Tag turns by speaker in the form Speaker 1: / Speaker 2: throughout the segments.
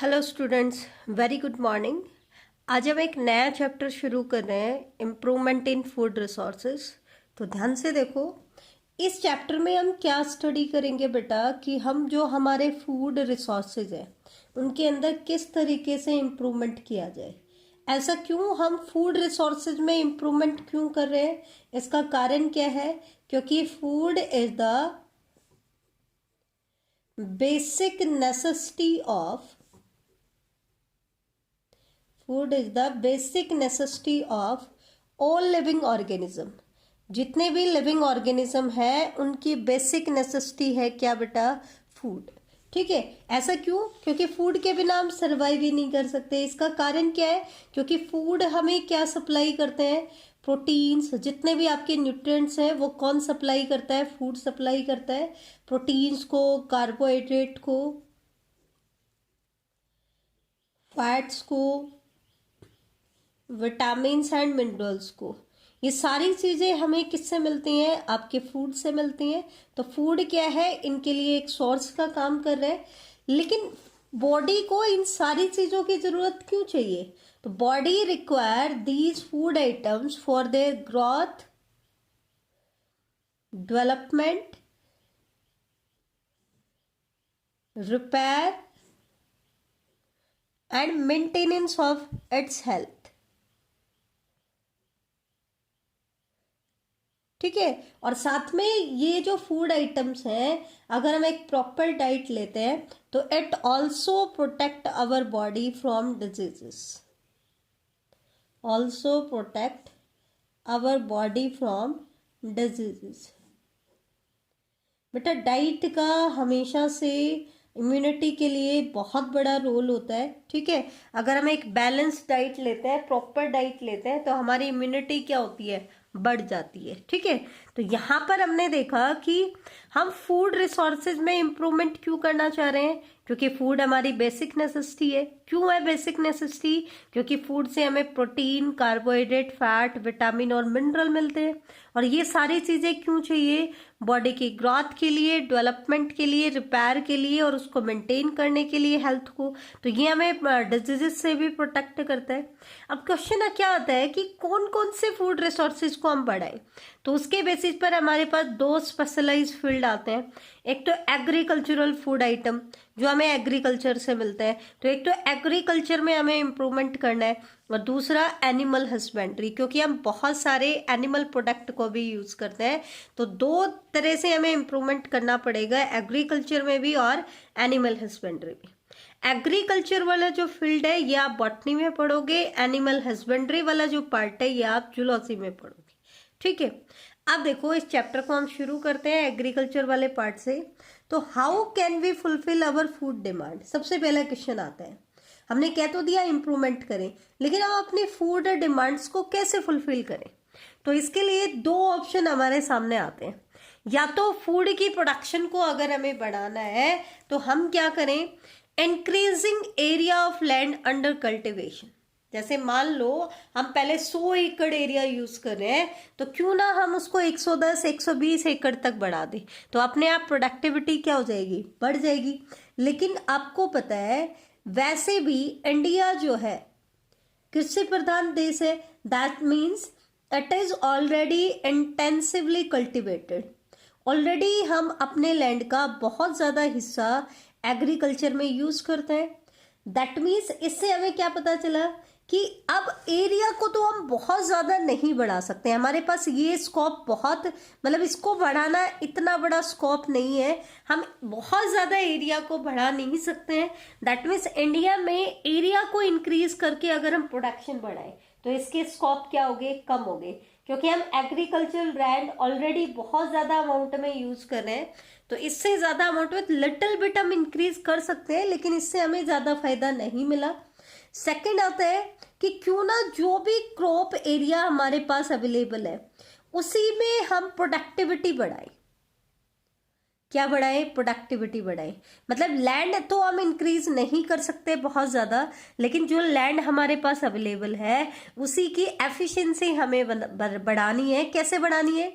Speaker 1: Hello students, very good morning. आज हम एक नया चैप्टर शुरू कर रहे हैं, इम्प्रूवमेंट इन फूड रिसोर्सेज। तो ध्यान से देखो, इस चैप्टर में हम क्या स्टडी करेंगे बेटा कि हम जो हमारे फूड रिसोर्सेज हैं उनके अंदर किस तरीके से इम्प्रूवमेंट किया जाए। ऐसा क्यों, हम फूड रिसोर्सेज में इम्प्रूवमेंट क्यों कर रहे हैं, इसका कारण क्या है? क्योंकि food is the basic necessity of food is the basic necessity of all living organism. जितने भी लिविंग ऑर्गेनिज्म है उनकी बेसिक नेसेसिटी है क्या बेटा? फूड। ठीक है, ऐसा क्यों? क्योंकि फूड के बिना हम सर्वाइव ही नहीं कर सकते। इसका कारण क्या है? क्योंकि फूड हमें क्या सप्लाई करते हैं? प्रोटीन्स। जितने भी आपके न्यूट्रिएंट्स हैं वो कौन सप्लाई करता है? फूड सप्लाई करता है। प्रोटीन्स को, कार्बोहाइड्रेट को, फैट्स को, विटामिन्स एंड मिनरल्स को। ये सारी चीजें हमें किससे मिलती हैं? आपके फूड से मिलती हैं। तो फूड क्या है? इनके लिए एक सोर्स का काम कर रहे हैं। लेकिन बॉडी को इन सारी चीजों की जरूरत क्यों चाहिए? तो body require these food items for their growth, development, repair and maintenance of its health. ठीक है, और साथ में ये जो फूड आइटम्स हैं, अगर हम एक प्रॉपर डाइट लेते हैं तो it also protect our body from diseases. Also protect our body from diseases. बेटा डाइट का हमेशा से इम्यूनिटी के लिए बहुत बड़ा रोल होता है। ठीक है, अगर हम एक बैलेंस डाइट लेते हैं, प्रॉपर डाइट लेते हैं, तो हमारी इम्यूनिटी क्या होती है? बढ़ जाती है। ठीक है, तो यहाँ पर हमने देखा कि हम फूड रिसोर्सेज में इम्प्रूवमेंट क्यों करना चाह रहे हैं? क्योंकि फूड हमारी बेसिक नेसेसिटी है। क्यों है बेसिक नेसेसिटी? क्योंकि फूड से हमें प्रोटीन, कार्बोहाइड्रेट, फैट, विटामिन और मिनरल मिलते हैं। और ये सारी चीजें क्यों चाहिए? बॉडी की ग्रोथ के लिए, डेवलपमेंट के लिए, रिपेयर के लिए और उसको मेंटेन करने के लिए, हेल्थ को। तो ये हमें डिजीजेस से भी प्रोटेक्ट करता है। अब क्वेश्चन क्या आता है कि कौन कौन से फूड रिसोर्सेज को हम बढ़ाएं? तो उसके बेसिस पर हमारे पास दो स्पेशलाइज फील्ड आते हैं। एक तो एग्रीकल्चरल फूड आइटम जो हमें एग्रीकल्चर से मिलते हैं, तो एक तो एग्रीकल्चर में हमें इम्प्रूवमेंट करना है, और दूसरा एनिमल हस्बेंड्री, क्योंकि हम बहुत सारे एनिमल प्रोडक्ट को भी यूज करते हैं। तो दो तरह से हमें इम्प्रूवमेंट करना पड़ेगा, एग्रीकल्चर में भी और एनिमल हस्बेंड्री में। एग्रीकल्चर वाला जो फील्ड है ये आप बॉटनी में पढ़ोगे, एनिमल हस्बेंड्री वाला जो पार्ट है ये आप जूलॉजी में पढ़ोगे। ठीक है, अब देखो इस चैप्टर को हम शुरू करते हैं एग्रीकल्चर वाले पार्ट से। तो how can we fulfil our food demand? सबसे पहला क्वेश्चन आता है। हमने कह तो दिया इम्प्रूवमेंट करें, लेकिन हम अपनी फूड डिमांड्स को कैसे फुलफिल करें? तो इसके लिए दो ऑप्शन हमारे सामने आते हैं। या तो फूड की प्रोडक्शन को अगर हमें बढ़ाना है तो हम क्या करें? Increasing area of land under cultivation. जैसे मान लो हम पहले 100 एकड़ एरिया यूज कर रहे हैं, तो क्यों ना हम उसको 110, 120 एकड़ तक बढ़ा दें, तो अपने आप प्रोडक्टिविटी क्या हो जाएगी? बढ़ जाएगी। लेकिन आपको पता है वैसे भी इंडिया जो है कृषि प्रधान देश है। That means it is already intensively cultivated. Already हम अपने लैंड का बहुत ज्यादा हिस्सा एग्रीकल्चर में यूज करते हैं। दैट मीन्स इससे हमें क्या पता चला कि अब एरिया को तो हम बहुत ज्यादा नहीं बढ़ा सकते। हमारे पास ये स्कोप बहुत, मतलब इसको बढ़ाना इतना बड़ा स्कोप नहीं है। हम बहुत ज्यादा एरिया को बढ़ा नहीं सकते हैं। दैट मीन्स इंडिया में एरिया को इंक्रीज करके अगर हम प्रोडक्शन बढ़ाएं तो इसके स्कोप क्या हो गए? कम हो गए, क्योंकि हम एग्रीकल्चरल लैंड ऑलरेडी बहुत ज्यादा अमाउंट में यूज कर रहे हैं। तो इससे ज्यादा अमाउंट में लिटिल बिट हम इंक्रीज कर सकते हैं, लेकिन इससे हमें ज्यादा फायदा नहीं मिला। सेकंड आता है कि क्यों ना जो भी क्रॉप एरिया हमारे पास अवेलेबल है उसी में हम प्रोडक्टिविटी बढ़ाएं। क्या बढ़ाएं? प्रोडक्टिविटी बढ़ाएं। मतलब लैंड तो हम इंक्रीज नहीं कर सकते बहुत ज्यादा, लेकिन जो लैंड हमारे पास अवेलेबल है उसी की एफिशिएंसी हमें बढ़ानी है। कैसे बढ़ानी है?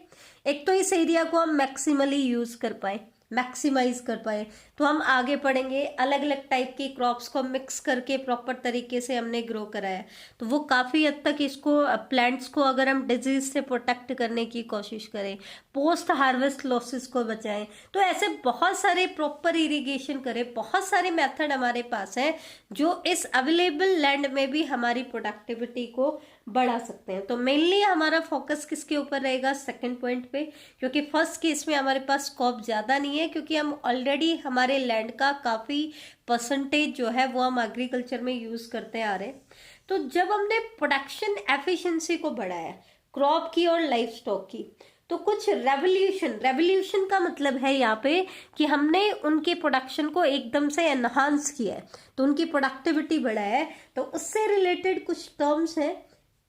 Speaker 1: एक तो इस एरिया को हम मैक्सिमली यूज कर पाए, मैक्सिमाइज कर पाए। तो हम आगे पढ़ेंगे, अलग अलग टाइप की क्रॉप्स को मिक्स करके प्रॉपर तरीके से हमने ग्रो कराया, तो वो काफ़ी हद तक इसको प्लांट्स को अगर हम डिजीज से प्रोटेक्ट करने की कोशिश करें, पोस्ट हार्वेस्ट लॉसेस को बचाएं, तो ऐसे बहुत सारे प्रॉपर इरिगेशन करें, बहुत सारे मेथड हमारे पास हैं जो इस अवेलेबल लैंड में भी हमारी प्रोडक्टिविटी को बढ़ा सकते हैं। तो मेनली हमारा फोकस किसके ऊपर रहेगा, सेकंड पॉइंट पे, क्योंकि फर्स्ट केस में हमारे पास स्कोप ज़्यादा नहीं है, क्योंकि हम ऑलरेडी हमारे लैंड का काफ़ी परसेंटेज जो है वो हम एग्रीकल्चर में यूज़ करते आ रहे हैं। तो जब हमने प्रोडक्शन एफिशिएंसी को बढ़ाया क्रॉप की और लाइफ स्टॉक की, तो कुछ रेवोल्यूशन का मतलब है यहाँ पे कि हमने उनके प्रोडक्शन को एकदम से एनहांस किया है, तो उनकी प्रोडक्टिविटी बढ़ाया है। तो उससे रिलेटेड कुछ टर्म्स हैं,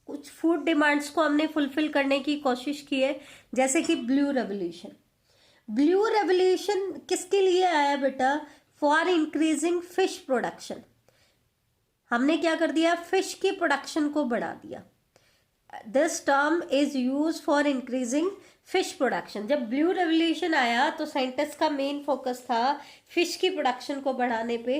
Speaker 1: कुछ फूड डिमांड्स को हमने फुलफिल करने की कोशिश की है, जैसे कि ब्लू रेवोल्यूशन। ब्लू रेवोल्यूशन किसके लिए आया बेटा, फॉर इंक्रीजिंग फिश प्रोडक्शन। हमने क्या कर दिया, फिश की प्रोडक्शन को बढ़ा दिया। This term is use for increasing fish production. जब ब्लू रेवोल्यूशन आया तो साइंटिस्ट का मेन फोकस था फिश की प्रोडक्शन को बढ़ाने पे।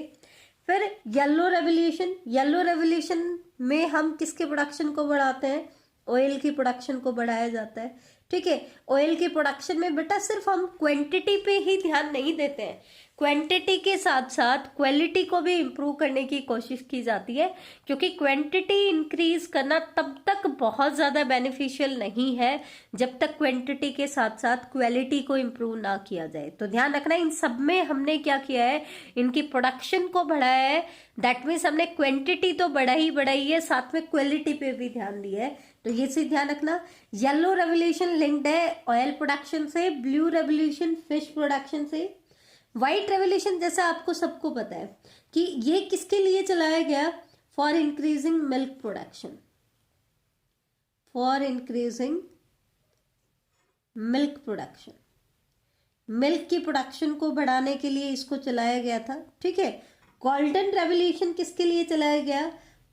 Speaker 1: फिर येलो रेवोल्यूशन में हम किसके प्रोडक्शन को बढ़ाते हैं, ऑयल की प्रोडक्शन को बढ़ाया जाता है। ठीक है, ऑयल की प्रोडक्शन में बेटा सिर्फ हम क्वांटिटी पे ही ध्यान नहीं देते हैं, क्वांटिटी के साथ साथ क्वालिटी को भी इम्प्रूव करने की कोशिश की जाती है, क्योंकि क्वांटिटी इंक्रीज करना तब तक बहुत ज़्यादा बेनिफिशियल नहीं है जब तक क्वांटिटी के साथ साथ क्वालिटी को इम्प्रूव ना किया जाए। तो ध्यान रखना, इन सब में हमने क्या किया है, इनकी प्रोडक्शन को बढ़ाया है। दैट मीन्स हमने क्वांटिटी तो बढ़ाई है, साथ में क्वालिटी पे भी ध्यान दिया है। तो ये चीज ध्यान रखना। येलो रेवोल्यूशन लिंक्ड है ऑयल प्रोडक्शन से, ब्लू रेवोल्यूशन फिश प्रोडक्शन से। व्हाइट रेवोल्यूशन जैसा आपको सबको पता है कि ये किसके लिए चलाया गया, for increasing milk production, for increasing milk production. Milk की प्रोडक्शन को बढ़ाने के लिए इसको चलाया गया था। ठीक है, गोल्डन रेवोल्यूशन किसके लिए चलाया गया,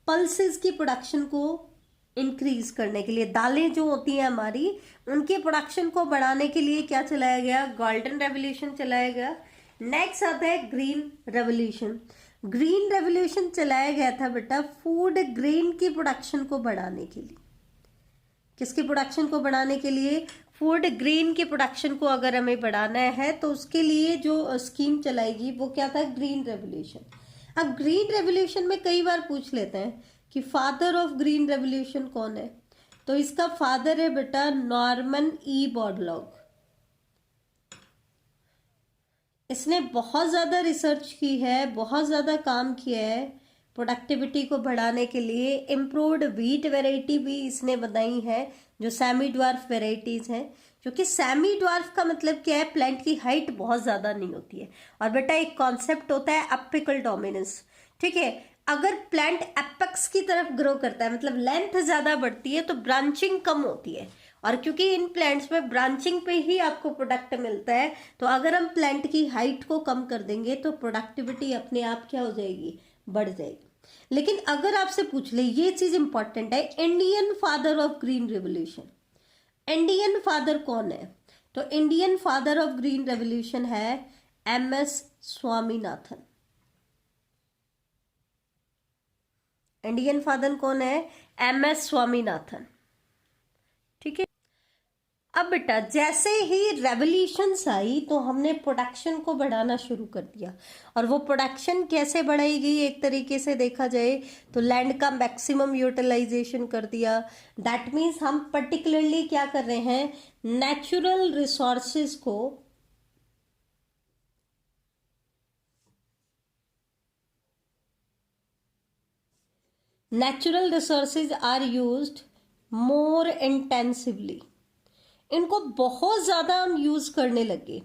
Speaker 1: पल्सेस की प्रोडक्शन को इंक्रीज करने के लिए। दालें जो होती हैं हमारी, उनके प्रोडक्शन को बढ़ाने के लिए क्या चलाया गया, गोल्डन रेवोल्यूशन चलाया गया। नेक्स्ट आता है ग्रीन रेवोल्यूशन। ग्रीन रेवोल्यूशन चलाया गया था बेटा फूड ग्रेन की प्रोडक्शन को बढ़ाने के लिए। किसकी प्रोडक्शन को बढ़ाने के लिए, फूड ग्रेन की प्रोडक्शन को अगर हमें बढ़ाना है तो उसके लिए जो स्कीम चलाएगी वो क्या था, ग्रीन रेवोल्यूशन। अब ग्रीन रेवोल्यूशन में कई बार पूछ लेते हैं कि फादर ऑफ ग्रीन रेवोल्यूशन कौन है, तो इसका फादर है बेटा नॉर्मन ई बोरलॉग। इसने बहुत ज़्यादा रिसर्च की है, बहुत ज़्यादा काम किया है प्रोडक्टिविटी को बढ़ाने के लिए। इम्प्रूव्ड व्हीट वैरायटी भी इसने बनाई है, जो सेमी ड्वार्फ वेराइटीज़ हैं। क्योंकि सेमी ड्वार्फ का मतलब क्या है, प्लांट की हाइट बहुत ज़्यादा नहीं होती है। और बेटा एक कॉन्सेप्ट होता है अपिकल डोमिनेंस। ठीक है, अगर प्लांट एपेक्स की तरफ ग्रो करता है, मतलब लेंथ ज़्यादा बढ़ती है, तो ब्रांचिंग कम होती है। और क्योंकि इन प्लांट्स में ब्रांचिंग पे ही आपको प्रोडक्ट मिलता है, तो अगर हम प्लांट की हाइट को कम कर देंगे तो प्रोडक्टिविटी अपने आप क्या हो जाएगी, बढ़ जाएगी। लेकिन अगर आपसे पूछ ले, ये चीज इंपॉर्टेंट है, Indian father of green revolution, Indian father कौन है, तो Indian father of green revolution है MS स्वामीनाथन। इंडियन फादर कौन है, MS स्वामीनाथन। ठीक है, अब बेटा जैसे ही रेवोल्यूशंस आई तो हमने प्रोडक्शन को बढ़ाना शुरू कर दिया। और वो प्रोडक्शन कैसे बढ़ाई गई, एक तरीके से देखा जाए तो लैंड का मैक्सिमम यूटिलाइजेशन कर दिया। दैट मीन्स हम पर्टिकुलरली क्या कर रहे हैं, नेचुरल रिसोर्सेज को आर यूज्ड मोर इंटेंसिवली। इनको बहुत ज़्यादा हम यूज़ करने लगे।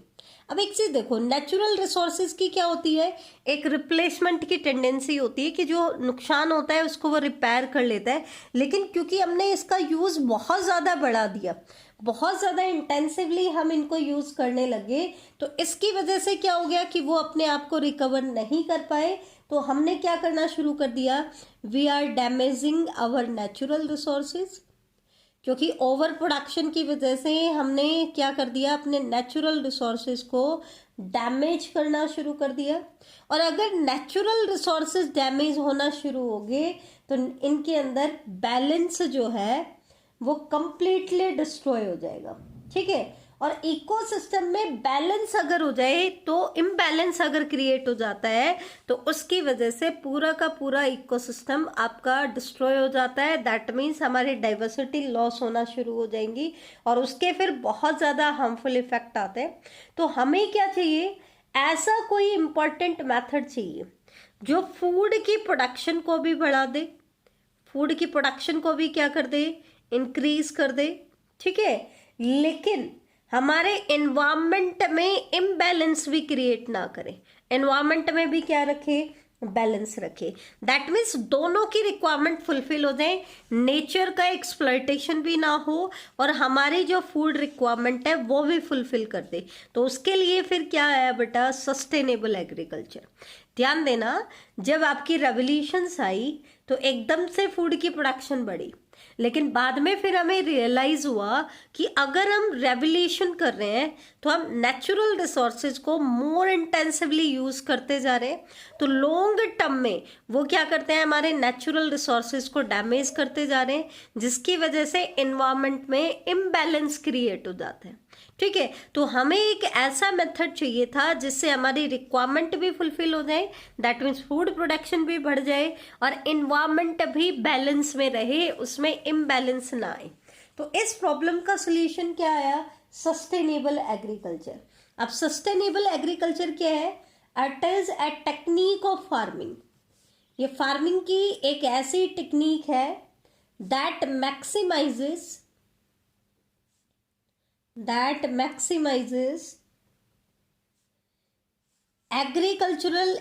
Speaker 1: अब एक चीज़ देखो, नेचुरल रिसोर्सेज की क्या होती है, एक रिप्लेसमेंट की टेंडेंसी होती है कि जो नुकसान होता है उसको वो रिपेयर कर लेता है। लेकिन क्योंकि हमने इसका यूज़ बहुत ज़्यादा बढ़ा दिया, बहुत ज़्यादा इंटेंसिवली हम इनको यूज़ करने लगे, तो इसकी वजह से क्या हो गया कि वो अपने आप को रिकवर नहीं कर पाए। तो हमने क्या करना शुरू कर दिया, we are damaging our natural resources. क्योंकि ओवर प्रोडक्शन की वजह से हमने क्या कर दिया, अपने नेचुरल रिसोर्सेज को डैमेज करना शुरू कर दिया। और अगर नेचुरल रिसोर्सेज डैमेज होना शुरू हो गए तो इनके अंदर बैलेंस जो है वो कंप्लीटली डिस्ट्रॉय हो जाएगा, ठीक है। और इकोसिस्टम में बैलेंस अगर हो जाए तो इम्बैलेंस अगर क्रिएट हो जाता है तो उसकी वजह से पूरा का पूरा इकोसिस्टम आपका डिस्ट्रॉय हो जाता है। दैट मीन्स हमारी डाइवर्सिटी लॉस होना शुरू हो जाएंगी और उसके फिर बहुत ज़्यादा हार्मफुल इफेक्ट आते हैं। तो हमें क्या चाहिए, ऐसा कोई इम्पॉर्टेंट मेथड चाहिए जो फूड की प्रोडक्शन को भी बढ़ा दे, फूड की प्रोडक्शन को भी क्या कर दे, इंक्रीज कर दे, ठीक है, लेकिन हमारे एनवायरमेंट में इम्बैलेंस भी क्रिएट ना करे, एनवायरमेंट में भी क्या रखे, बैलेंस रखे। दैट मीन्स दोनों की रिक्वायरमेंट फुलफिल हो जाए, नेचर का एक्सप्लॉयटेशन भी ना हो और हमारी जो फूड रिक्वायरमेंट है वो भी फुलफिल कर दे। तो उसके लिए फिर क्या है बेटा, सस्टेनेबल एग्रीकल्चर। ध्यान देना, जब आपकी रेवोल्यूशंस आई तो एकदम से फूड की प्रोडक्शन बढ़ी, लेकिन बाद में फिर हमें रियलाइज हुआ कि अगर हम रेवोल्यूशन कर रहे हैं तो हम नेचुरल रिसोर्सेज को मोर इंटेंसिवली यूज करते जा रहे हैं, तो लॉन्ग टर्म में वो क्या करते हैं, हमारे नेचुरल रिसोर्सेज को डैमेज करते जा रहे हैं, जिसकी वजह से एनवायरनमेंट में इम्बैलेंस क्रिएट हो जाता है, ठीक है। तो हमें एक ऐसा मेथड चाहिए था जिससे हमारी रिक्वायरमेंट भी फुलफिल हो जाए, दैट मीन्स फूड प्रोडक्शन भी बढ़ जाए और एनवायरनमेंट भी बैलेंस में रहे, उसमें इम्बैलेंस ना आए। तो इस प्रॉब्लम का सोल्यूशन क्या आया, सस्टेनेबल एग्रीकल्चर। अब सस्टेनेबल एग्रीकल्चर क्या है, it is a technique of farming. ये फार्मिंग की एक ऐसी टेक्निक है दैट maximizes agricultural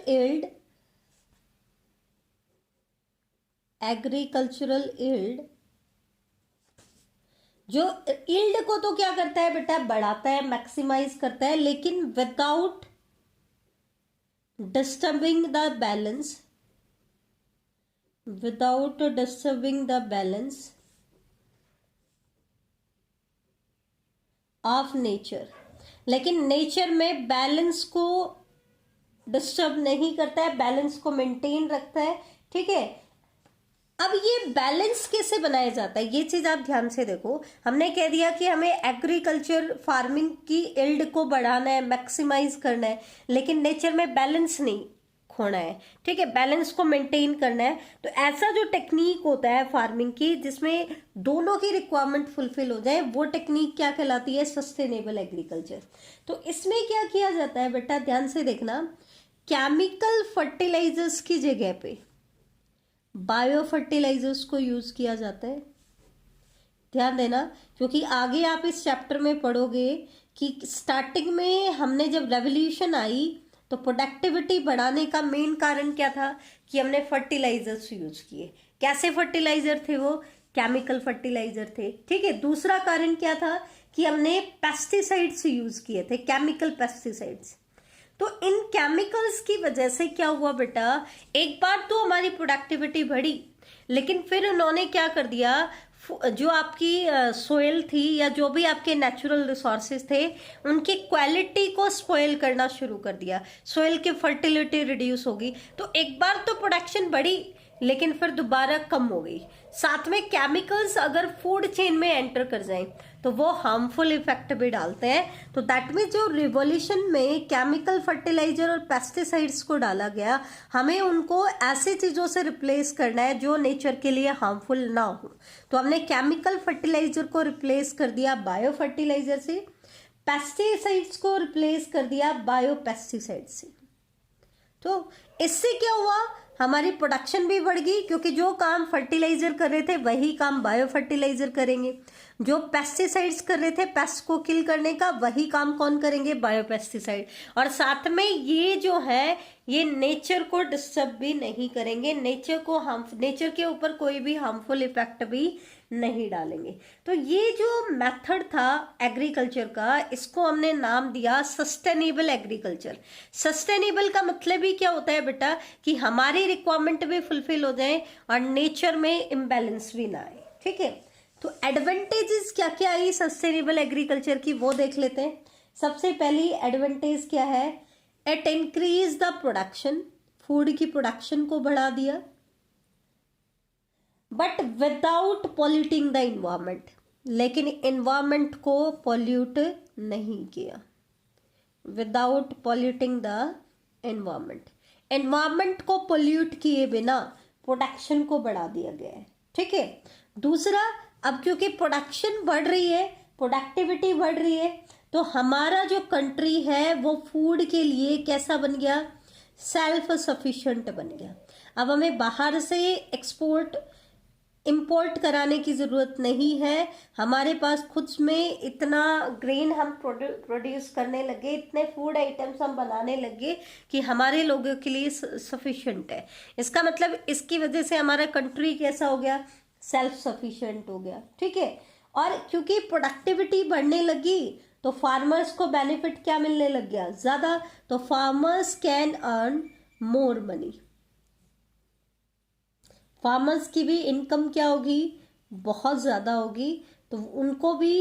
Speaker 1: yield जो yield को तो क्या करता है बेटा, बढ़ाता है, मैक्सिमाइज करता है, लेकिन without disturbing the balance of nature. लेकिन नेचर में बैलेंस को डिस्टर्ब नहीं करता है, बैलेंस को मेंटेन रखता है, ठीक है। अब ये बैलेंस कैसे बनाया जाता है, ये चीज आप ध्यान से देखो। हमने कह दिया कि हमें एग्रीकल्चर फार्मिंग की यील्ड को बढ़ाना है, मैक्सिमाइज करना है, लेकिन नेचर में बैलेंस नहीं खोना है, ठीक है, बैलेंस को मेंटेन करना है। तो ऐसा जो टेक्निक होता है फार्मिंग की जिसमें दोनों की रिक्वायरमेंट फुलफिल हो जाए, वो टेक्निक क्या कहलाती है, सस्टेनेबल एग्रीकल्चर। तो इसमें क्या किया जाता है बेटा, ध्यान से देखना, केमिकल फर्टिलाइजर्स की जगह पे बायो फर्टिलाइजर्स को यूज किया जाता है। ध्यान देना, क्योंकि आगे आप इस चैप्टर में पढ़ोगे कि स्टार्टिंग में हमने जब रेवोल्यूशन आई तो प्रोडक्टिविटी बढ़ाने का मेन कारण क्या था कि हमने फर्टिलाइजर्स यूज किए। कैसे फर्टिलाइजर थे वो, केमिकल फर्टिलाइजर थे, ठीक है। दूसरा कारण क्या था कि हमने पेस्टिसाइड्स यूज किए थे, केमिकल पेस्टिसाइड्स। तो इन केमिकल्स की वजह से क्या हुआ बेटा, एक बार तो हमारी प्रोडक्टिविटी बढ़ी, लेकिन फिर उन्होंने क्या कर दिया, जो आपकी सोयल थी या जो भी आपके नेचुरल रिसोर्सेज थे उनकी क्वालिटी को स्पॉइल करना शुरू कर दिया, सोयल की फर्टिलिटी रिड्यूस होगी। तो एक बार तो प्रोडक्शन बढ़ी लेकिन फिर दोबारा कम हो गई। साथ में केमिकल्स अगर फूड चेन में एंटर कर जाएं तो वो हार्मफुल इफेक्ट भी डालते हैं। तो दैट मीन्स जो रिवोल्यूशन में केमिकल फर्टिलाइजर और पेस्टिसाइड्स को डाला गया, हमें उनको ऐसी चीजों से रिप्लेस करना है जो नेचर के लिए हार्मफुल ना हो। तो हमने केमिकल फर्टिलाइजर को रिप्लेस कर दिया बायो फर्टिलाइजर से, पेस्टिसाइड्स को रिप्लेस कर दिया बायो पेस्टिसाइड से। तो इससे क्या हुआ, हमारी प्रोडक्शन भी बढ़ गई, क्योंकि जो काम फर्टिलाइजर कर रहे थे वही काम बायो फर्टिलाइजर करेंगे, जो पेस्टिसाइड्स कर रहे थे पेस्ट को किल करने का वही काम कौन करेंगे, बायो पेस्टिसाइड। और साथ में ये जो है ये नेचर को डिस्टर्ब भी नहीं करेंगे, नेचर के ऊपर कोई भी हार्मफुल इफेक्ट भी नहीं डालेंगे। तो ये जो मेथड था एग्रीकल्चर का, इसको हमने नाम दिया सस्टेनेबल एग्रीकल्चर। सस्टेनेबल का मतलब ही क्या होता है बेटा, कि हमारी रिक्वायरमेंट भी फुलफिल हो जाए और नेचर में इम्बैलेंस भी ना आए, ठीक है। तो एडवांटेजेस क्या क्या आई सस्टेनेबल एग्रीकल्चर की वो देख लेते हैं। सबसे पहली एडवांटेज क्या है, it increase the production, food की प्रोडक्शन को बढ़ा दिया, but without polluting the environment, लेकिन इन्वायरमेंट को पॉल्यूट नहीं किया, without polluting the environment, environment को पोल्यूट किए बिना प्रोडक्शन को बढ़ा दिया गया है। ठीक है। दूसरा, अब क्योंकि प्रोडक्शन बढ़ रही है, प्रोडक्टिविटी बढ़ रही है, तो हमारा जो कंट्री है वो फूड के लिए कैसा बन गया, सेल्फ सफिशिएंट बन गया। अब हमें बाहर से इंपोर्ट कराने की ज़रूरत नहीं है, हमारे पास खुद में इतना ग्रेन हम प्रोड्यूस करने लगे, इतने फूड आइटम्स हम बनाने लगे कि हमारे लोगों के लिए सफिशिएंट है। इसका मतलब इसकी वजह से हमारा कंट्री कैसा हो गया, सेल्फ सफिशिएंट हो गया। ठीक है। और क्योंकि प्रोडक्टिविटी बढ़ने लगी तो फार्मर्स को बेनिफिट क्या मिलने लग गया, ज़्यादा, तो farmers can earn more money, farmers की भी इनकम क्या होगी, बहुत ज़्यादा होगी, तो उनको भी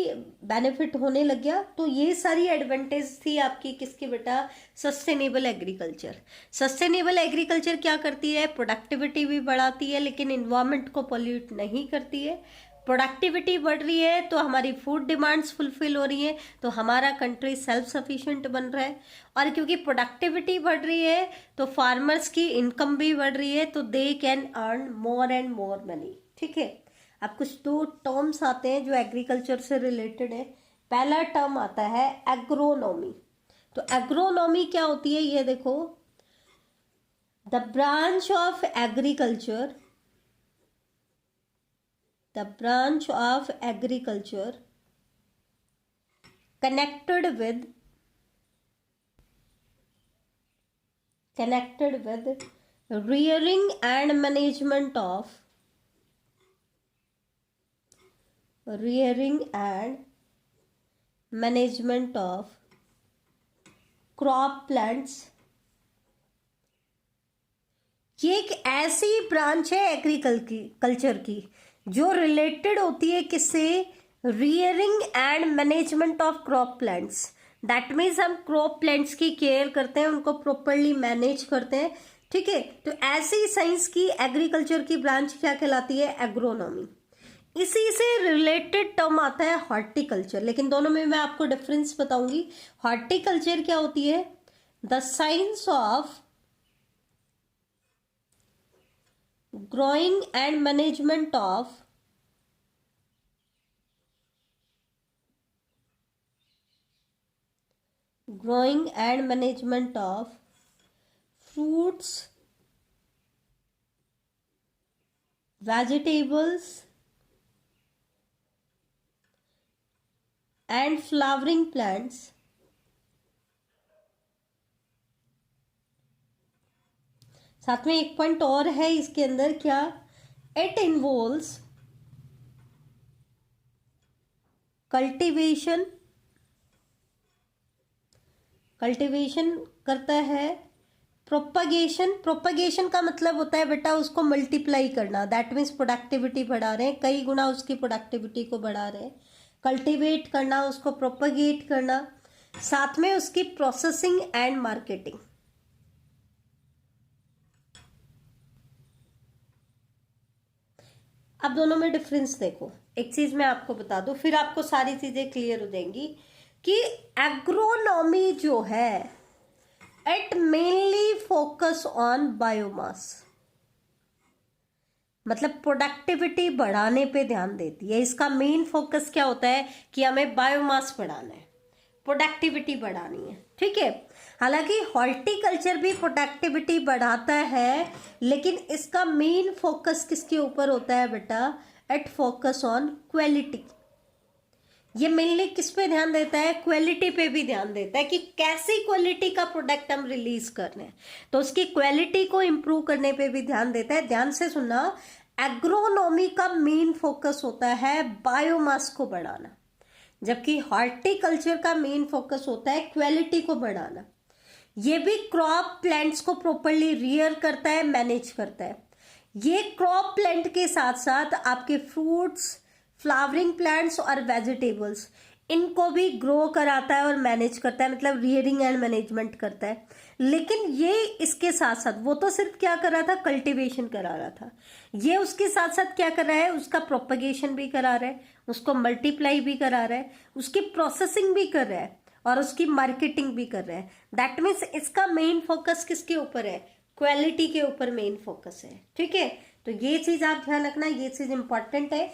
Speaker 1: बेनिफिट होने लग गया। तो ये सारी एडवांटेज थी आपकी किसकी बेटा, सस्टेनेबल एग्रीकल्चर। सस्टेनेबल एग्रीकल्चर क्या करती है, प्रोडक्टिविटी भी बढ़ाती है लेकिन इन्वायरमेंट को पोल्यूट नहीं करती है। प्रोडक्टिविटी बढ़ रही है तो हमारी फूड डिमांड्स फुलफिल हो रही है, तो हमारा कंट्री सेल्फ सफिशिएंट बन रहा है। और क्योंकि प्रोडक्टिविटी बढ़ रही है तो फार्मर्स की इनकम भी बढ़ रही है, तो they can earn more and more money. ठीक है। अब कुछ दो टर्म्स आते हैं जो एग्रीकल्चर से रिलेटेड है। पहला टर्म आता है एग्रोनॉमी। तो एग्रोनॉमी क्या होती है, ये देखो, the branch of agriculture, the branch of agriculture connected with rearing and management of crop plants। ये एक ऐसी ब्रांच है एग्रीकल्चर की जो रिलेटेड होती है किससे, rearing and management of crop plants. That means हम क्रॉप प्लांट्स की केयर करते हैं, उनको प्रॉपरली मैनेज करते हैं। ठीक है। तो ऐसी साइंस की एग्रीकल्चर की ब्रांच क्या कहलाती है, एग्रोनॉमी। इसी से रिलेटेड टर्म आता है हॉर्टिकल्चर, लेकिन दोनों में मैं आपको डिफरेंस बताऊंगी। हॉर्टिकल्चर क्या होती है, the science of growing and management of fruits, vegetables and flowering plants साथ में एक पॉइंट और है इसके अंदर, क्या, इट इन्वॉल्व्स कल्टीवेशन करता है, प्रोपगेशन का मतलब होता है बेटा उसको मल्टीप्लाई करना, दैट मीन्स प्रोडक्टिविटी बढ़ा रहे हैं, कई गुना उसकी प्रोडक्टिविटी को बढ़ा रहे हैं। कल्टीवेट करना, उसको प्रोपगेट करना, साथ में उसकी प्रोसेसिंग एंड मार्केटिंग। अब दोनों में डिफरेंस देखो। एक चीज मैं आपको बता दूं, फिर आपको सारी चीजें क्लियर हो जाएंगी कि एग्रोनॉमी जो है it mainly focus on biomass, मतलब प्रोडक्टिविटी बढ़ाने पे ध्यान देती है। इसका मेन फोकस क्या होता है कि हमें बायोमास बढ़ाना है, प्रोडक्टिविटी बढ़ानी है। ठीक है। हालांकि हॉर्टिकल्चर भी प्रोडक्टिविटी बढ़ाता है, लेकिन इसका मेन फोकस किसके ऊपर होता है बेटा, इट फोकस ऑन क्वालिटी। ये मेनली किस पे ध्यान देता है, क्वालिटी पे भी ध्यान देता है कि कैसी क्वालिटी का प्रोडक्ट हम रिलीज कर रहे हैं, तो उसकी क्वालिटी को इम्प्रूव करने पे भी ध्यान देता है। ध्यान से सुनना, एग्रोनॉमी का मेन फोकस होता है बायोमास को बढ़ाना, जबकि हॉर्टिकल्चर का मेन फोकस होता है क्वालिटी को बढ़ाना। ये भी क्रॉप प्लांट्स को प्रॉपरली रियर करता है, मैनेज करता है। ये क्रॉप प्लांट के साथ साथ आपके फ्रूट्स, फ्लावरिंग प्लांट्स और वेजिटेबल्स, इनको भी ग्रो कराता है और मैनेज करता है, मतलब रियरिंग एंड मैनेजमेंट करता है। लेकिन ये इसके साथ साथ, वो तो सिर्फ क्या कर रहा था, कल्टीवेशन करा रहा था, ये उसके साथ साथ क्या कर रहा है, उसका प्रोपगेशन भी करा रहा है, उसको मल्टीप्लाई भी करा रहा है, उसकी प्रोसेसिंग भी कर रहा है और उसकी मार्केटिंग भी कर रहा है। दैट मीन्स इसका मेन फोकस किसके ऊपर है, क्वालिटी के ऊपर मेन फोकस है। ठीक है, तो ये चीज आप ध्यान रखना, ये चीज इंपॉर्टेंट है।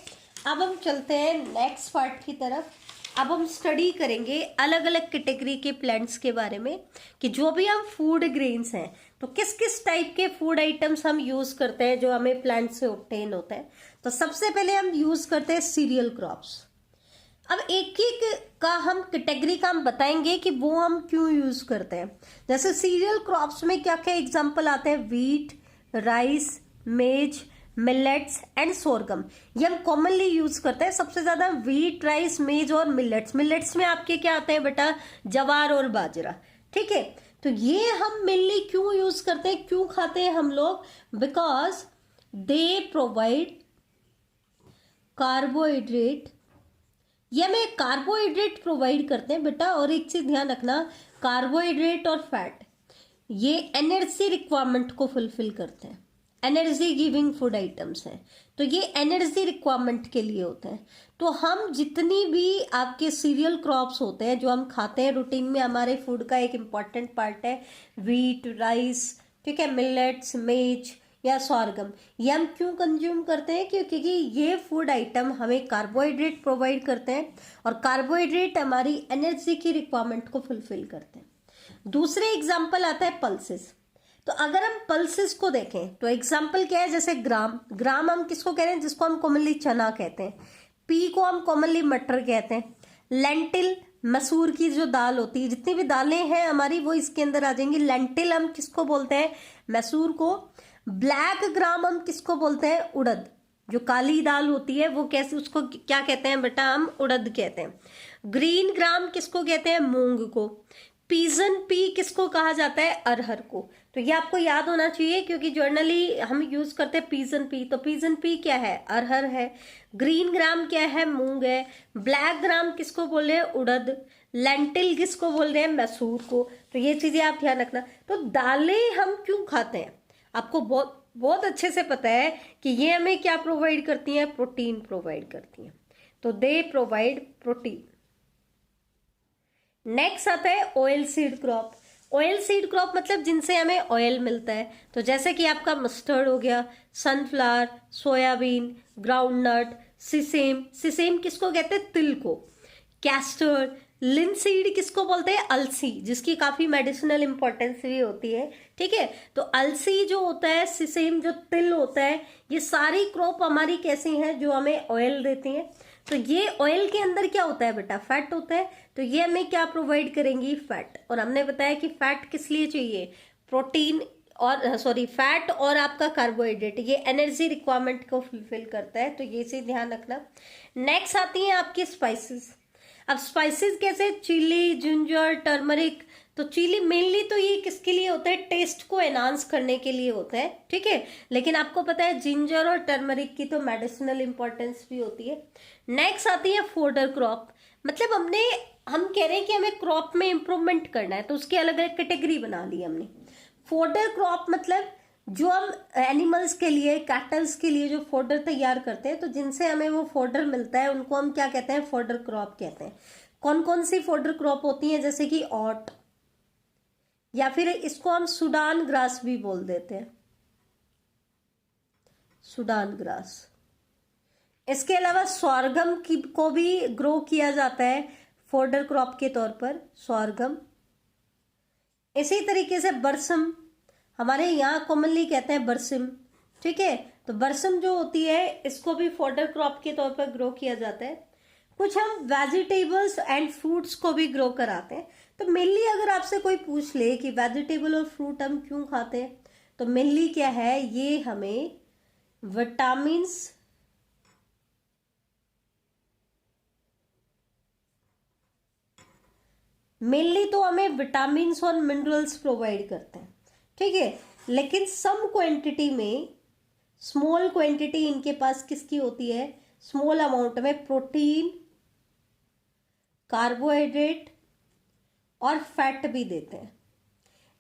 Speaker 1: अब हम चलते हैं नेक्स्ट पार्ट की तरफ। अब हम स्टडी करेंगे अलग अलग कैटेगरी के प्लांट्स के बारे में, कि जो भी हम फूड ग्रेन्स हैं तो किस किस टाइप के फूड आइटम्स हम यूज करते हैं जो हमें प्लांट से ऑब्टेन होता है। तो सबसे पहले हम यूज करते हैं सीरियल क्रॉप्स। अब एक एक का हम कैटेगरी का हम बताएंगे कि वो हम क्यों यूज करते हैं। जैसे सीरियल क्रॉप्स में क्या क्या एग्जांपल आते हैं, वीट, राइस, मेज, मिलेट्स एंड सोरगम। ये हम कॉमनली यूज करते हैं सबसे ज्यादा, वीट, राइस, मेज और मिलेट्स। मिलेट्स में आपके क्या आते हैं बेटा, जवार और बाजरा। ठीक है, तो ये हम मेनली क्यों यूज करते हैं, क्यों खाते हैं हम लोग, बिकॉज दे प्रोवाइड कार्बोहाइड्रेट, ये हमें कार्बोहाइड्रेट प्रोवाइड करते हैं बेटा। और एक चीज ध्यान रखना, कार्बोहाइड्रेट और फैट ये एनर्जी रिक्वायरमेंट को फुलफिल करते हैं, एनर्जी गिविंग फूड आइटम्स हैं, तो ये एनर्जी रिक्वायरमेंट के लिए होते हैं। तो हम जितनी भी आपके सीरियल क्रॉप्स होते हैं जो हम खाते हैं रूटीन में, हमारे फूड का एक इम्पॉर्टेंट पार्ट है, वीट, राइस, ठीक है, मिलेट्स, मेज या सॉर्गम, ये हम क्यों कंज्यूम करते हैं, क्योंकि ये फूड आइटम हमें कार्बोहाइड्रेट प्रोवाइड करते हैं और कार्बोहाइड्रेट हमारी एनर्जी की रिक्वायरमेंट को फुलफिल करते हैं। दूसरे एग्जाम्पल आता है पल्सेस। तो अगर हम पल्सेस को देखें तो एग्जाम्पल क्या है, जैसे ग्राम, ग्राम हम किसको कह रहे हैं, जिसको हम कॉमनली चना कहते हैं। पी को हम कॉमनली मटर कहते हैं। लेंटिल, मसूर की जो दाल होती है, जितनी भी दालें हैं हमारी वो इसके अंदर आ जाएंगी। लेंटिल हम किसको बोलते हैं, मसूर को। ब्लैक ग्राम हम किसको बोलते हैं, उड़द, जो काली दाल होती है वो कैसे, उसको क्या कहते हैं बेटा, हम उड़द कहते हैं। ग्रीन ग्राम किसको कहते हैं, मूंग को। पीजन पी किसको कहा जाता है, अरहर को। तो ये आपको याद होना चाहिए क्योंकि जर्नली हम यूज करते हैं पीजन पी, तो पीजन पी क्या है, अरहर है। ग्रीन ग्राम क्या है, मूंग है। ब्लैक ग्राम किसको बोल रहे हैं, उड़द। लेंटिल किसको बोल रहे हैं, मसूर को। तो ये चीजें आप ध्यान रखना। तो दालें हम क्यों खाते हैं, आपको बहुत बहुत अच्छे से पता है कि ये हमें क्या प्रोवाइड करती हैं, प्रोटीन प्रोवाइड करती हैं। तो दे प्रोवाइड प्रोटीन। नेक्स्ट आता है oil seed crop. Oil seed crop मतलब जिनसे हमें ऑयल मिलता है। तो जैसे कि आपका मस्टर्ड हो गया, सनफ्लावर, सोयाबीन, ग्राउंडनट, सिसेम, सिसेम किसको कहते हैं, तिल को। कैस्टर, लिनसीड किसको बोलते हैं, अलसी, जिसकी काफी मेडिसिनल इंपॉर्टेंस भी होती है। ठीक है, तो अलसी जो होता है, सिसेम जो तिल होता है, ये सारी क्रॉप हमारी कैसी हैं, जो हमें ऑयल देती हैं। तो ये ऑयल के अंदर क्या होता है बेटा, फैट होता है। तो ये हमें क्या प्रोवाइड करेंगी, फैट। और हमने बताया कि फैट किस लिए चाहिए, प्रोटीन और फैट और आपका कार्बोहाइड्रेट, ये एनर्जी रिक्वायरमेंट को फुलफिल करता है। तो ये चीज ध्यान रखना। नेक्स्ट आती है आपकी स्पाइसेस। अब स्पाइसेस कैसे, चिली, जिंजर, टर्मरिक। तो चिली मेनली तो ये किसके लिए होता है, टेस्ट को एनहांस करने के लिए होता है। ठीक है, लेकिन आपको पता है जिंजर और टर्मरिक की तो मेडिसिनल इंपॉर्टेंस भी होती है। नेक्स्ट आती है फोडर क्रॉप। मतलब हम कह रहे हैं कि हमें क्रॉप में इंप्रूवमेंट करना है, तो उसकी अलग अलग कैटेगरी बना ली हमने। फोडर क्रॉप मतलब जो हम एनिमल्स के लिए, कैटल्स के लिए जो फोडर तैयार करते हैं, तो जिनसे हमें वो फोडर मिलता है उनको हम क्या कहते हैं, फोडर क्रॉप कहते हैं। कौन कौन सी फोडर क्रॉप होती है, जैसे कि ऑट, या फिर इसको हम सूडान ग्रास भी बोल देते हैं, सूडान ग्रास। इसके अलावा सॉर्गम की को भी ग्रो किया जाता है फोडर क्रॉप के तौर पर, सॉर्गम। इसी तरीके से बरसम, हमारे यहाँ कॉमनली कहते हैं बरसिम। ठीक है, तो बरसिम जो होती है इसको भी फोडर क्रॉप के तौर पर ग्रो किया जाता है। कुछ हम वेजिटेबल्स एंड फ्रूट्स को भी ग्रो कराते हैं। तो मेनली अगर आपसे कोई पूछ ले कि वेजिटेबल और फ्रूट हम क्यों खाते हैं, तो मेनली क्या है, ये हमें विटामिन्स, मेनली तो हमें विटामिन्स और मिनरल्स प्रोवाइड करते हैं। ठीक है, लेकिन सम क्वांटिटी में, स्मॉल क्वांटिटी इनके पास किसकी होती है, स्मॉल अमाउंट में प्रोटीन, कार्बोहाइड्रेट और फैट भी देते हैं।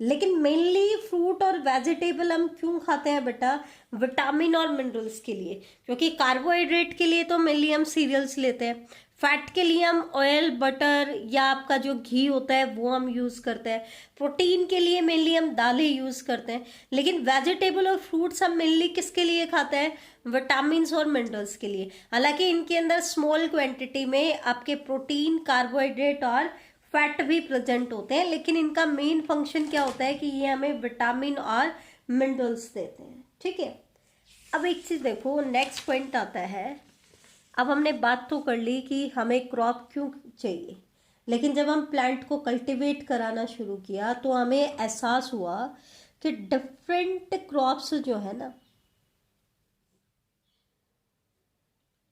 Speaker 1: लेकिन मेनली फ्रूट और वेजिटेबल हम क्यों खाते हैं बेटा? विटामिन और मिनरल्स के लिए, क्योंकि कार्बोहाइड्रेट के लिए तो मेनली हम सीरियल्स लेते हैं, फैट के लिए हम ऑयल, बटर या आपका जो घी होता है वो हम यूज करते हैं, प्रोटीन के लिए मेनली हम दालें यूज करते हैं। लेकिन वेजिटेबल और फ्रूट्स हम मेनली किसके लिए खाते हैं? विटामिन और मिनरल्स के लिए। हालांकि इनके अंदर स्मॉल क्वांटिटी में आपके प्रोटीन, कार्बोहाइड्रेट और फैट भी प्रेजेंट होते हैं, लेकिन इनका मेन फंक्शन क्या होता है कि ये हमें विटामिन और मिनरल्स देते हैं। ठीक है, अब एक चीज देखो, नेक्स्ट पॉइंट आता है। अब हमने बात तो कर ली कि हमें क्रॉप क्यों चाहिए, लेकिन जब हम प्लांट को कल्टीवेट कराना शुरू किया तो हमें एहसास हुआ कि डिफरेंट क्रॉप्स जो है ना,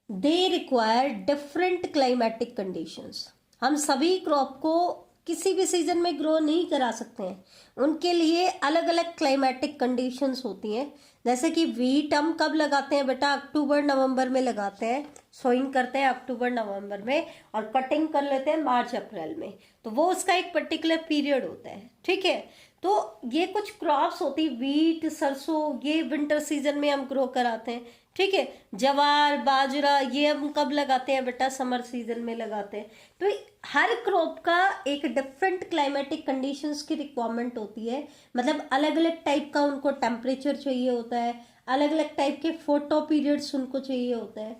Speaker 1: they require different climatic conditions. हम सभी क्रॉप को किसी भी सीजन में ग्रो नहीं करा सकते हैं, उनके लिए अलग अलग क्लाइमेटिक कंडीशंस होती हैं। जैसे कि वीट हम कब लगाते हैं बेटा? अक्टूबर नवंबर में लगाते हैं, सोइंग करते हैं अक्टूबर नवंबर में और कटिंग कर लेते हैं मार्च अप्रैल में। तो वो उसका एक पर्टिकुलर पीरियड होता है। ठीक है, तो ये कुछ क्रॉप्स होती, वीट, सरसों, ये विंटर सीजन में हम ग्रो कराते हैं। ठीक है, जवार, बाजरा ये हम कब लगाते हैं बेटा? समर सीजन में लगाते हैं। तो हर क्रॉप का एक डिफरेंट क्लाइमेटिक कंडीशंस की रिक्वायरमेंट होती है, मतलब अलग अलग टाइप का उनको टेम्परेचर चाहिए होता है, अलग अलग टाइप के फोटो पीरियड्स उनको चाहिए होते हैं।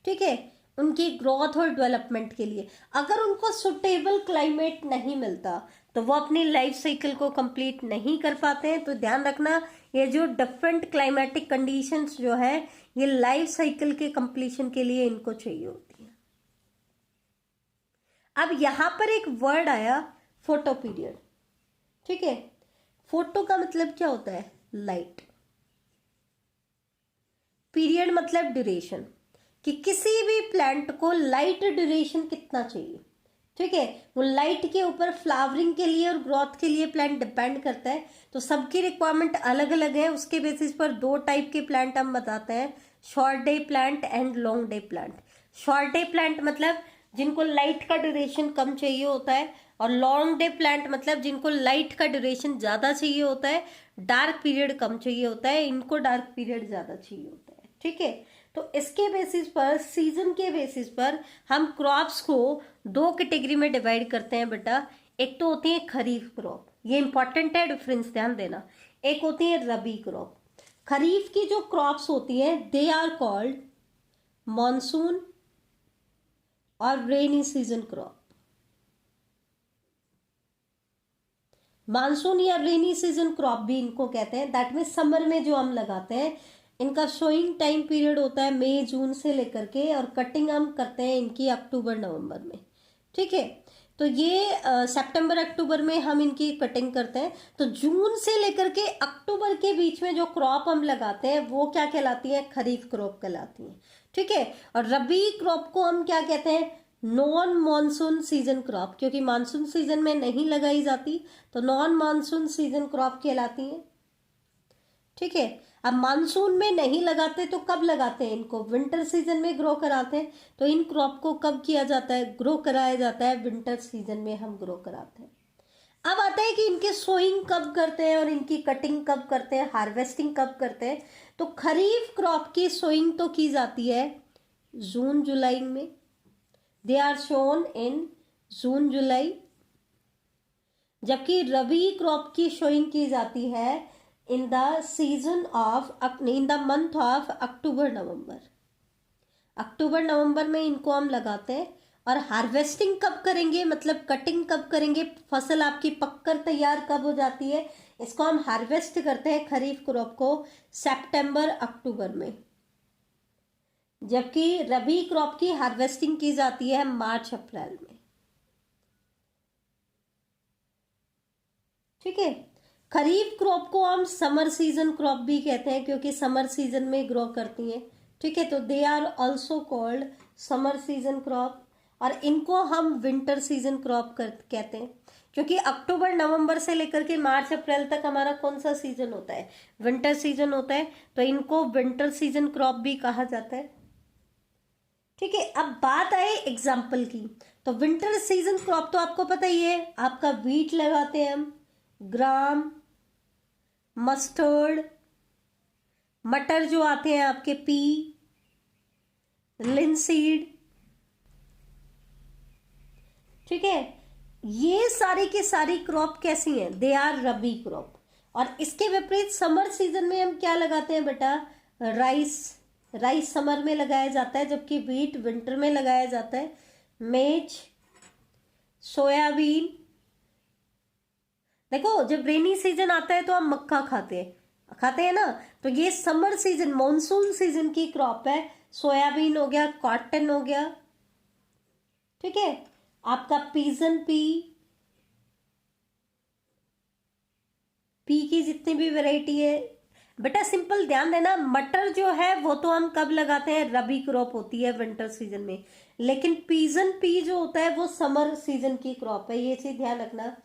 Speaker 1: ठीक है, उनकी ग्रोथ और डेवलपमेंट के लिए अगर उनको सुटेबल क्लाइमेट नहीं मिलता तो वो अपनी लाइफ साइकिल को कंप्लीट नहीं कर पाते हैं। तो ध्यान रखना, ये जो डिफरेंट क्लाइमेटिक कंडीशंस जो है ये लाइफ साइकिल के कंप्लीशन के लिए इनको चाहिए होती है। अब यहां पर एक वर्ड आया, फोटो पीरियड। ठीक है, फोटो का मतलब क्या होता है? लाइट। पीरियड मतलब ड्यूरेशन, कि किसी भी प्लांट को लाइट ड्यूरेशन कितना चाहिए। ठीक है, वो लाइट के ऊपर फ्लावरिंग के लिए और ग्रोथ के लिए प्लांट डिपेंड करता है। तो सबकी रिक्वायरमेंट अलग अलग है, उसके बेसिस पर दो टाइप के प्लांट हम बताते हैं, short day plant and long day plant. Short day plant मतलब जिनको लाइट का ड्यूरेशन कम चाहिए होता है, और लॉन्ग डे प्लांट मतलब जिनको लाइट का ड्यूरेशन ज्यादा चाहिए होता है, डार्क पीरियड कम चाहिए होता है, इनको डार्क पीरियड ज्यादा चाहिए होता है। ठीक है, तो इसके बेसिस पर, सीजन के बेसिस पर हम क्रॉप्स को दो कैटेगरी में डिवाइड करते हैं बेटा। एक तो होती है खरीफ क्रॉप, ये इंपॉर्टेंट है, डिफरेंस ध्यान देना। एक होती है रबी क्रॉप। खरीफ की जो क्रॉप्स होती है दे आर कॉल्ड मॉनसून और रेनी सीजन क्रॉप। मानसून या रेनी सीजन क्रॉप भी इनको कहते हैं। दैट मीन समर में जो हम लगाते हैं, इनका सोइंग टाइम पीरियड होता है मई जून से लेकर के, और कटिंग हम करते हैं इनकी अक्टूबर नवंबर में। ठीक है, तो ये सितंबर अक्टूबर में हम इनकी कटिंग करते हैं। तो जून से लेकर के अक्टूबर के बीच में जो क्रॉप हम लगाते हैं वो क्या कहलाती है? खरीफ क्रॉप कहलाती है। ठीक है, और रबी क्रॉप को हम क्या कहते हैं? नॉन मानसून सीजन क्रॉप, क्योंकि मानसून सीजन में नहीं लगाई जाती, तो नॉन मानसून सीजन क्रॉप कहलाती है। ठीक है, अब मानसून में नहीं लगाते तो कब लगाते हैं इनको? विंटर सीजन में ग्रो कराते हैं। तो इन क्रॉप को कब किया जाता है? ग्रो कराया जाता है विंटर सीजन में, हम ग्रो कराते हैं। अब आता है कि इनके सोइंग कब करते हैं और इनकी कटिंग कब करते हैं, हार्वेस्टिंग कब करते हैं। तो खरीफ क्रॉप की सोइंग तो की जाती है जून जुलाई में, दे आर शोन इन जून जुलाई, जबकि रबी क्रॉप की सोइंग की जाती है in the season of, in the month of October November. अक्टूबर नवंबर में इनको हम लगाते हैं। और हार्वेस्टिंग कब करेंगे, मतलब कटिंग कब करेंगे, फसल आपकी पककर तैयार कब हो जाती है, इसको हम हार्वेस्ट करते हैं खरीफ क्रॉप को सितंबर अक्टूबर में, जबकि रबी क्रॉप की हार्वेस्टिंग की जाती है मार्च अप्रैल में। ठीक है, खरीफ क्रॉप को हम समर सीजन क्रॉप भी कहते हैं, क्योंकि समर सीजन में ग्रो करती हैं। ठीक है, तो they are also called summer season crop. और इनको हम विंटर सीजन क्रॉप कहते हैं, क्योंकि अक्टूबर नवंबर से लेकर के मार्च अप्रैल तक हमारा कौन सा सीजन होता है? विंटर सीजन होता है। तो इनको विंटर सीजन क्रॉप भी कहा जाता है। ठीक है, अब बात आए एग्जाम्पल की, तो विंटर सीजन क्रॉप तो आपको पता ही है, आपका वीट लगाते हैं हम, ग्राम, मस्टर्ड, मटर जो आते हैं आपके, पी, लिनसीड, ठीक है। ये सारी की सारी क्रॉप कैसी हैं, दे आर रबी क्रॉप। और इसके विपरीत समर सीजन में हम क्या लगाते हैं बेटा, राइस। राइस समर में लगाया जाता है, जबकि व्हीट विंटर में लगाया जाता है। मेज, सोयाबीन, देखो जब रेनी सीजन आता है तो हम मक्का खाते हैं ना, तो ये समर सीजन मॉनसून सीजन की क्रॉप है। सोयाबीन हो गया, कॉटन हो गया, ठीक है। आपका पीजन पी की जितनी भी वैरायटी है बेटा, सिंपल ध्यान देना, मटर जो है वो तो हम कब लगाते हैं, रबी क्रॉप होती है विंटर सीजन में। लेकिन पीजन पी जो होता है वो समर सीजन की क्रॉप है, ये चीज ध्यान रखना।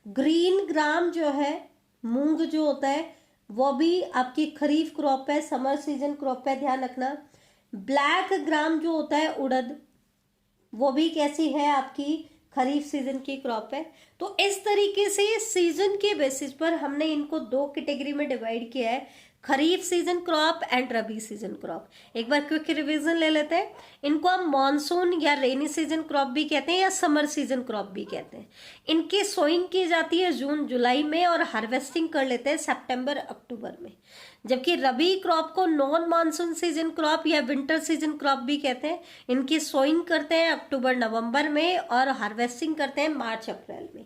Speaker 1: ग्रीन ग्राम जो है, मूंग जो होता है, वो भी आपकी खरीफ क्रॉप है, समर सीजन क्रॉप है, ध्यान रखना। ब्लैक ग्राम जो होता है, उड़द, वो भी कैसी है आपकी खरीफ सीजन की क्रॉप है। तो इस तरीके से सीजन के बेसिस पर हमने इनको दो कैटेगरी में डिवाइड किया है, kharif season crop and rabi season crop. एक बार क्विक रिवीजन ले लेते हैं। इनको हम मॉनसून या रेनी सीजन क्रॉप भी कहते हैं या समर सीजन क्रॉप भी कहते हैं। इनकी सोइंग की जाती है जून जुलाई में और हार्वेस्टिंग कर लेते हैं सितंबर अक्टूबर में। जबकि रबी क्रॉप को नॉन मानसून सीजन क्रॉप या विंटर सीजन क्रॉप भी कहते हैं। इनकी सोइंग करते हैं अक्टूबर नवंबर में और हार्वेस्टिंग करते हैं मार्च अप्रैल में।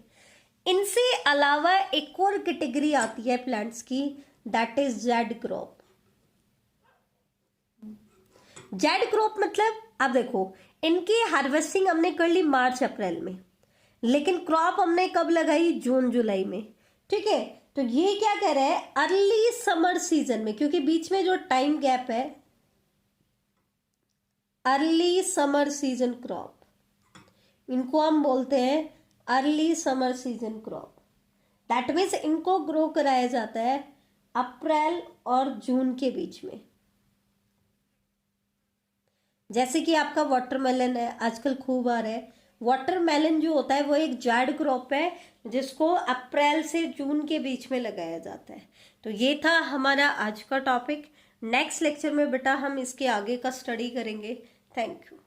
Speaker 1: इनसे अलावा एक और कैटेगरी आती है प्लांट्स की, that is Z crop. Z crop मतलब अब देखो, इनकी हार्वेस्टिंग हमने कर ली मार्च अप्रैल में, लेकिन क्रॉप हमने कब लगाई, जून जुलाई में, ठीक है। तो ये क्या कह रहे हैं, अर्ली समर सीजन में, क्योंकि बीच में जो टाइम गैप है, अर्ली समर सीजन क्रॉप, इनको हम बोलते हैं early summer season crop. That means इनको ग्रो कराया जाता है अप्रैल और जून के बीच में। जैसे कि आपका वाटरमेलन है, आजकल खूब आ रहा है। वाटरमेलन जो होता है वो एक जेड क्रॉप है, जिसको अप्रैल से जून के बीच में लगाया जाता है। तो ये था हमारा आज का टॉपिक। नेक्स्ट लेक्चर में बेटा हम इसके आगे का स्टडी करेंगे। Thank you.